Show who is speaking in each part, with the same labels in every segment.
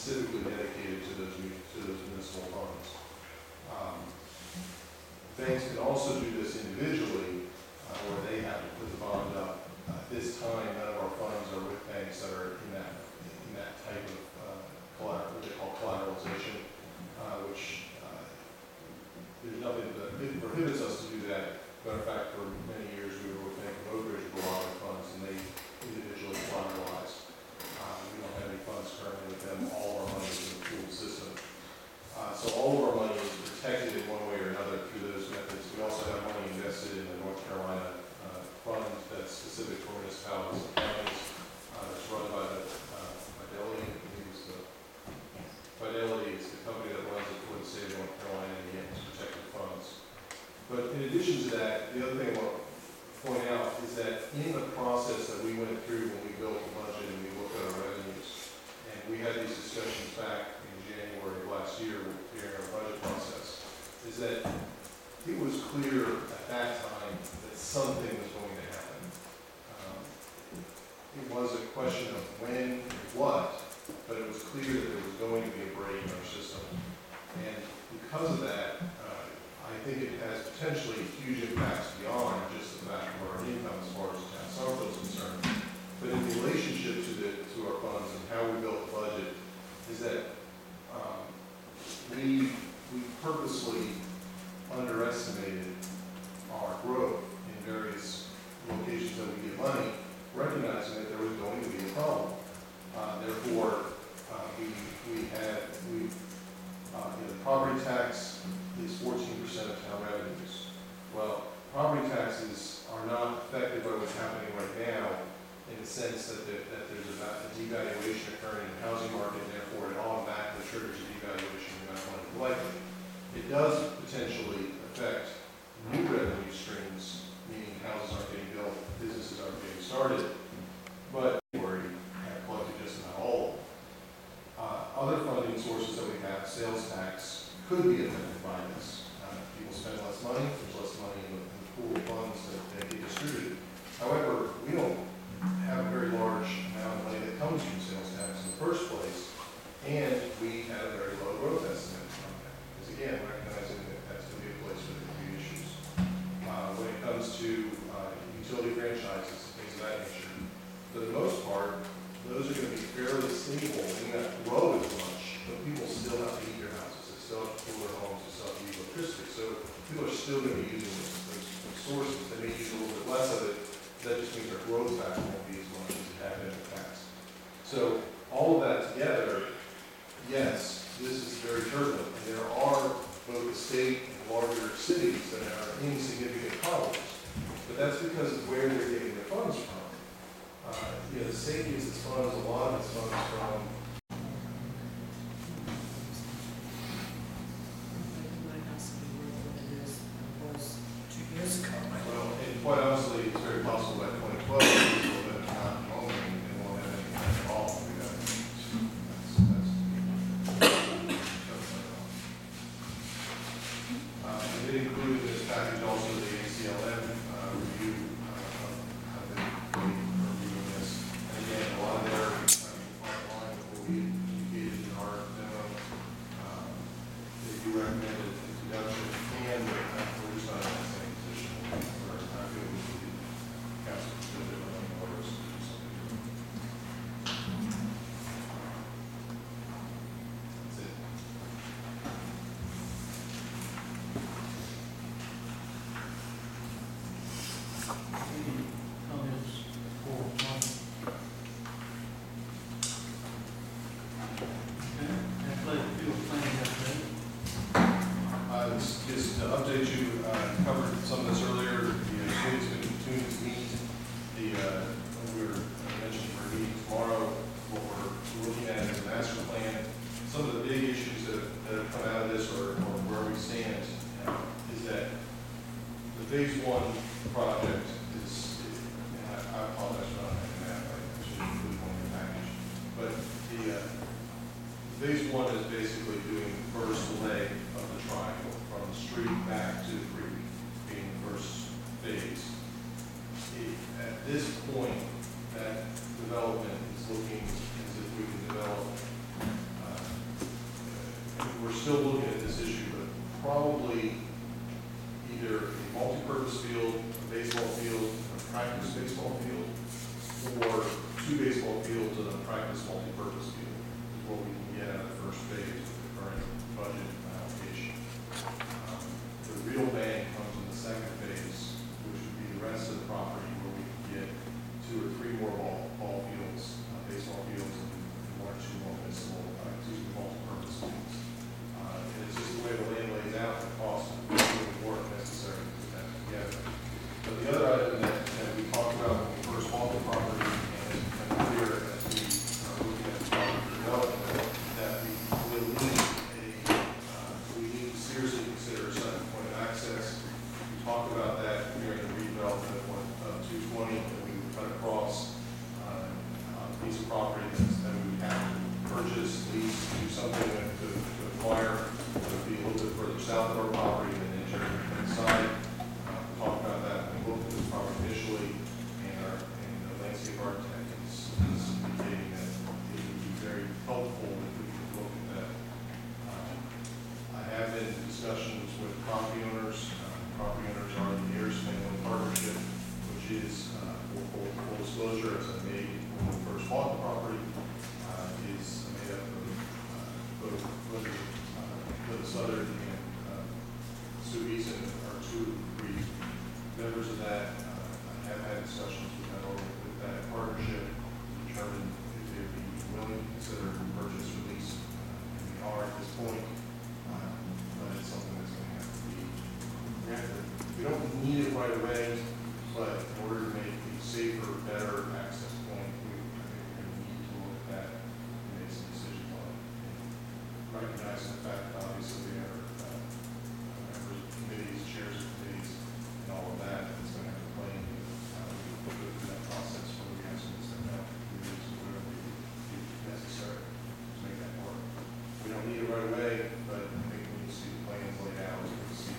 Speaker 1: specifically dedicated to those municipal funds. Banks can also do this individually, where they have to put the bond up. At this time, none of our funds are with banks that are in that type of collateral, what they call collateralization, which there's nothing that prohibits us to do that. Matter of fact, for many years we were with Bank of Oak Ridge with a lot of funds, and they individually collateralized. We don't have any funds currently with them. All of our money is in the pool system. So all of our money is protected in one way or another through those methods. We also have money invested in the North Carolina fund that's specific for municipalities and counties. That's run by the Fidelity. Fidelity is the company that runs it for the state of North Carolina and the protected funds. But in addition to that, the other thing I want to point out is that in the process that we went through when we built the budget and we looked at our revenues, and we had these discussions back in January of last year during our budget process, is that it was clear at that time that something was going to happen. It was a question of when and what, but it was clear that there was going to be a break in our system. And because of that, I think it has potentially huge impacts beyond just the fact of our income as far as town Summerfield is concerned. But in relationship to our funds and how we built the budget, is that we purposely underestimated our growth in various locations that we get money, recognizing that there was going to be a problem. Therefore, the property tax is 14% of town revenues. Well, property taxes are not affected by what's happening right now in the sense that there's a devaluation occurring in the housing market, and therefore it automatically triggers a devaluation no matter what it's likely. It does potentially affect new revenue streams, meaning houses aren't getting built, businesses aren't getting started, but we're collected just about all of them. Other funding sources that we have, sales tax, could be affected by this. People spend less money, there's less money in the pool of funds that get distributed. However, we don't have a very large amount of money that comes from sales tax in the first place, and we have a very low growth estimate on that. Because again, recognizing that that's going to be a place where there could be issues. When it comes to utility franchises and things of that nature, for the most part, those are going to be fairly stable. They may not grow as much, but people still have to heat their houses. They still have to cool their homes. They still have to use electricity. So people are still going to be using those sources. They may use a little bit less of it. That just means our growth factor won't be as much as it had been in the past. So all of that together, yes, this is very turbulent. And there are both the state and larger cities that are in significant problems. But that's because of where they're getting their funds from. The state gets its funds, a lot of its funds from well, and quite honestly, it's very possible that 2012 is a little bit not only and won't have anything at all. And it included in this package also the ACLM review. I've been reviewing this. And again, a lot of their line before we indicated in our memo. They do recommend an introduction and we're just not in the same position where I feel we should be council to do it orders to do something. That's it.
Speaker 2: Any comments for Tom? Okay, athletic field planning update.
Speaker 1: Just to update you, covered some of this earlier. The students meet. I mentioned we're meeting tomorrow. What we're looking at is a master plan. Some of the big issues that have come out of this, or where we stand, is that the phase 1 project is. I apologize for not having that. I should include one in the package. But the phase 1 is basically doing the first leg of the triangle from the street back to the creek, being the first phase. At this point, that development is looking as if we can develop still looking at this issue, but probably either a multi-purpose field, a baseball field, a practice baseball field, or 2 baseball fields and a practice multi-purpose field is what we can get out of the first phase with the current budget allocation. The real bang comes in the second phase, which would be the rest of the property where we can get 2 or 3 more ball fields, baseball fields, and 1 or 2 more multi-purpose fields. And it's just the way the land lays out, the cost of doing the work necessary to put that together. But the other item that we talked about when we first bought the property, and it's become clear as we are looking at the property development, that we will need we need to seriously consider a second point of access. We talked about that during the redevelopment of 220, that we would cut across a piece of property that we would have to purchase, lease, do something to acquire. It would be a little bit further south of our property than inside. We talked about that when we looked at this property initially, and the landscape architect is indicating that it would be very helpful if we could look at that. I have been in discussions with property owners. Property owners are the Ayers Family Partnership, which is, for full disclosure, as I made when we first bought the property, is made up of both Southern and Sue Eason are 2 or 3 members of that. I have had discussions with that partnership to determine if they would be willing to consider purchase or lease. And we are at this point, but it's something that's going to have to be granted. We don't need it right away, but in order to make a safer, better access point, I think we're going to need to look at that and make some decisions on it. And recognizing the fact that obviously we have members of committees, chairs of committees, and all of that, it's going to have to play into how we go through that process, whether we have some step out, whatever we do necessary to make that work. We don't need it right away, but I think we need to see the plans laid out, we need to see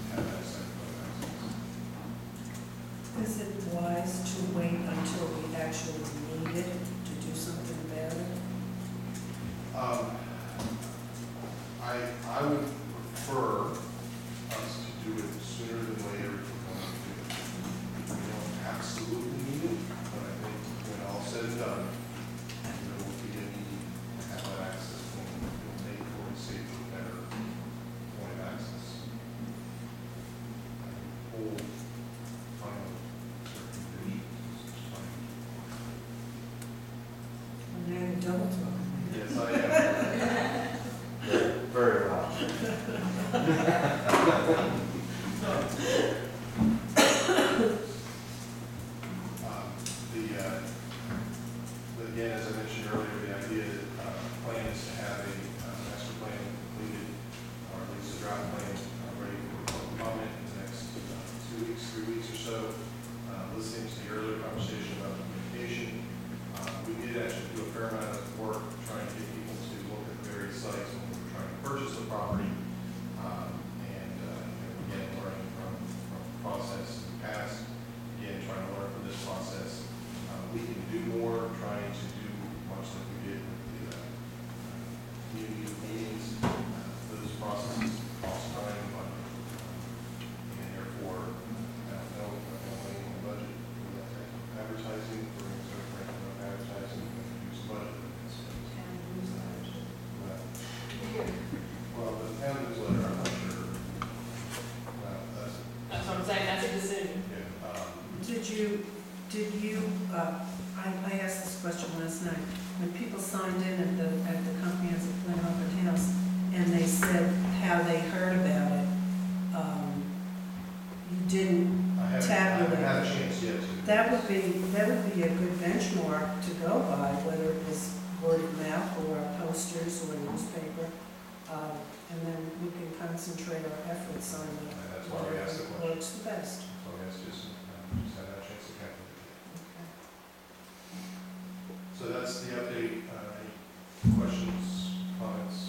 Speaker 1: have that second access.
Speaker 3: Is it wise to wait until we actually need it to do something about it?
Speaker 1: I would prefer us to do it sooner than later if we're going to do it. We don't absolutely need it, but I think when all said and done, there will be a need to have that access point that will make for a safer, better point of access. Whole final certain conditions is fine.
Speaker 3: Well, now you're double talking.
Speaker 1: Yes, I am.
Speaker 4: Very well.
Speaker 1: Again, as I mentioned earlier, the idea that plan is to have a master plan completed, or at least a draft plan ready for public comment in the next 2 weeks, 3 weeks or so. Listening to the earlier conversation about communication, we did actually do a fair amount of work trying to get people to look at the various sites when we were trying to purchase the property. Again, learning from the process in the past, again, trying to learn from this process. We can do more, trying to do much like we did with the community meetings. Those processes cost time and money. And therefore, I don't know if I'm going to the budget for that advertising, for advertising, and use budget. Well, the town newsletter, I'm not sure.
Speaker 5: That's what I'm saying, that's a decision.
Speaker 3: Did you, I asked this question last night, when people signed in at the comprehensive plan open house, and they said how they heard about it, you didn't
Speaker 1: I haven't
Speaker 3: tabulate.
Speaker 1: had a chance yet to.
Speaker 3: That would be a good benchmark to go by, whether it was word of mouth or posters or a newspaper. And then we can concentrate our efforts on
Speaker 1: That's why we asked the question.
Speaker 3: works the best.
Speaker 1: So I guess just had a chance to calculate.
Speaker 3: Okay.
Speaker 1: So that's the update. Any questions, comments?